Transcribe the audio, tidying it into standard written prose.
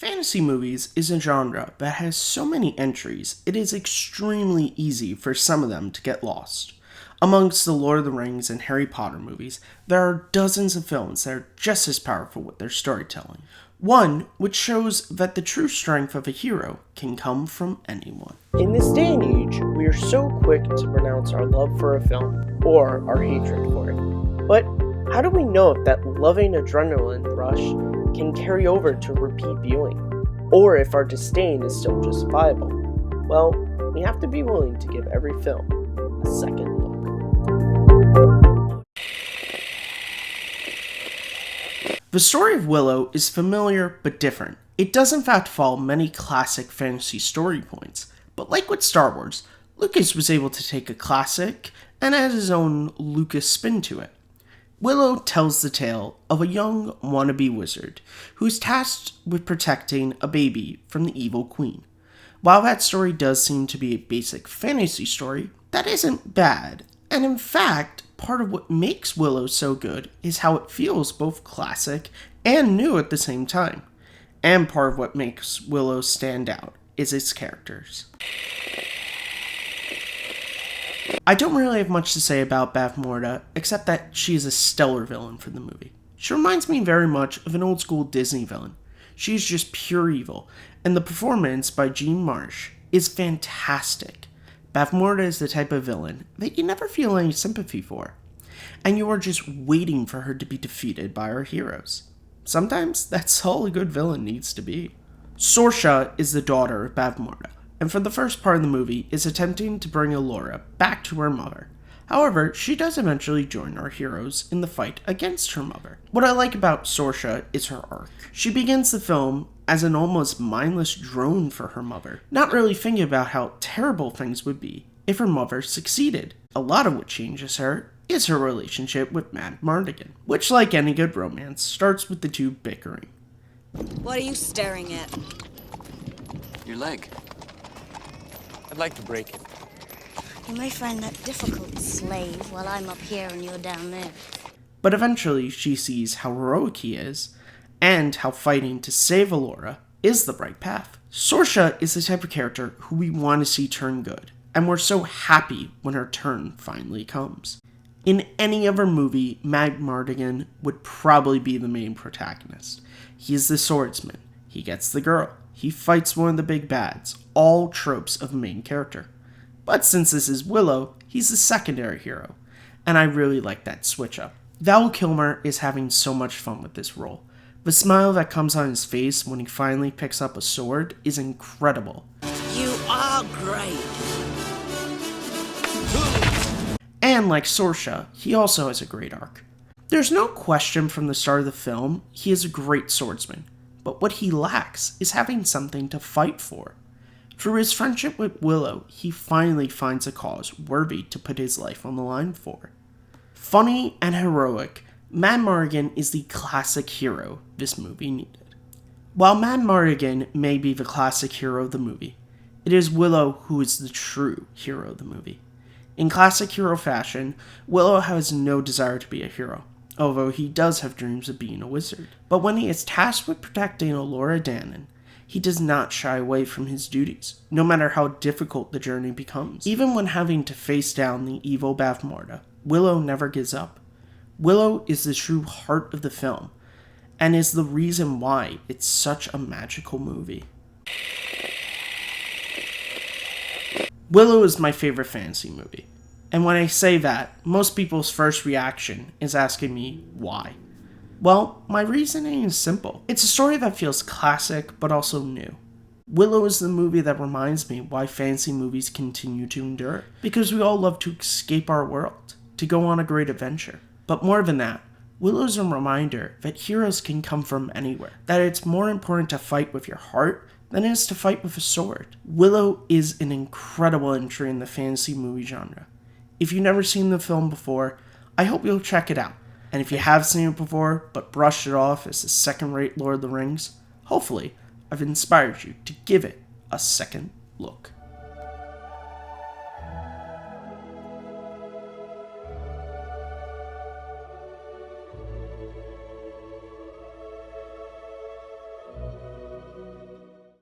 Fantasy movies is a genre that has so many entries, it is extremely easy for some of them to get lost. Amongst the Lord of the Rings and Harry Potter movies, there are dozens of films that are just as powerful with their storytelling. One which shows that the true strength of a hero can come from anyone. In this day and age, we are so quick to pronounce our love for a film, or our hatred for it. But how do we know if that loving adrenaline rush can carry over to repeat viewing, or if our disdain is still justifiable? Well, we have to be willing to give every film a second look. The story of Willow is familiar but different. It does in fact follow many classic fantasy story points, but like with Star Wars, Lucas was able to take a classic and add his own Lucas spin to it. Willow tells the tale of a young wannabe wizard who is tasked with protecting a baby from the evil queen. While that story does seem to be a basic fantasy story, that isn't bad, and in fact, part of what makes Willow so good is how it feels both classic and new at the same time. And part of what makes Willow stand out is its characters. I don't really have much to say about Bavmorda, except that she is a stellar villain for the movie. She reminds me very much of an old school Disney villain. She is just pure evil, and the performance by Jean Marsh is fantastic. Bavmorda is the type of villain that you never feel any sympathy for, and you are just waiting for her to be defeated by our heroes. Sometimes that's all a good villain needs to be. Sorsha is the daughter of Bavmorda, and for the first part of the movie is attempting to bring Allura back to her mother. However, she does eventually join our heroes in the fight against her mother. What I like about Sorsha is her arc. She begins the film as an almost mindless drone for her mother, not really thinking about how terrible things would be if her mother succeeded. A lot of what changes her is her relationship with Mad Mardigan, which, like any good romance, starts with the two bickering. What are you staring at? Your leg. I'd like to break it. You may find that difficult, slave, while I'm up here and you're down there. But eventually she sees how heroic he is, and how fighting to save Allura is the right path. Sorsha is the type of character who we want to see turn good, and we're so happy when her turn finally comes. In any other movie, Mad Mardigan would probably be the main protagonist. He's the swordsman, he gets the girl, he fights one of the big bads, all tropes of a main character. But since this is Willow, he's the secondary hero, and I really like that switch up. Val Kilmer is having so much fun with this role. The smile that comes on his face when he finally picks up a sword is incredible. You are great. And like Sorsha, he also has a great arc. There's no question from the start of the film, he is a great swordsman, but what he lacks is having something to fight for. Through his friendship with Willow, he finally finds a cause worthy to put his life on the line for. Funny and heroic, Mad Mardigan is the classic hero this movie needed. While Mad Mardigan may be the classic hero of the movie, it is Willow who is the true hero of the movie. In classic hero fashion, Willow has no desire to be a hero, although he does have dreams of being a wizard. But when he is tasked with protecting Allura Dannon, he does not shy away from his duties, no matter how difficult the journey becomes. Even when having to face down the evil Bavmorda, Willow never gives up. Willow is the true heart of the film, and is the reason why it's such a magical movie. Willow is my favorite fantasy movie, and when I say that, most people's first reaction is asking me why. Well, my reasoning is simple. It's a story that feels classic, but also new. Willow is the movie that reminds me why fantasy movies continue to endure, because we all love to escape our world, to go on a great adventure. But more than that, Willow is a reminder that heroes can come from anywhere, that it's more important to fight with your heart than it is to fight with a sword. Willow is an incredible entry in the fantasy movie genre. If you've never seen the film before, I hope you'll check it out. And if you have seen it before, but brushed it off as a second-rate Lord of the Rings, hopefully I've inspired you to give it a second look.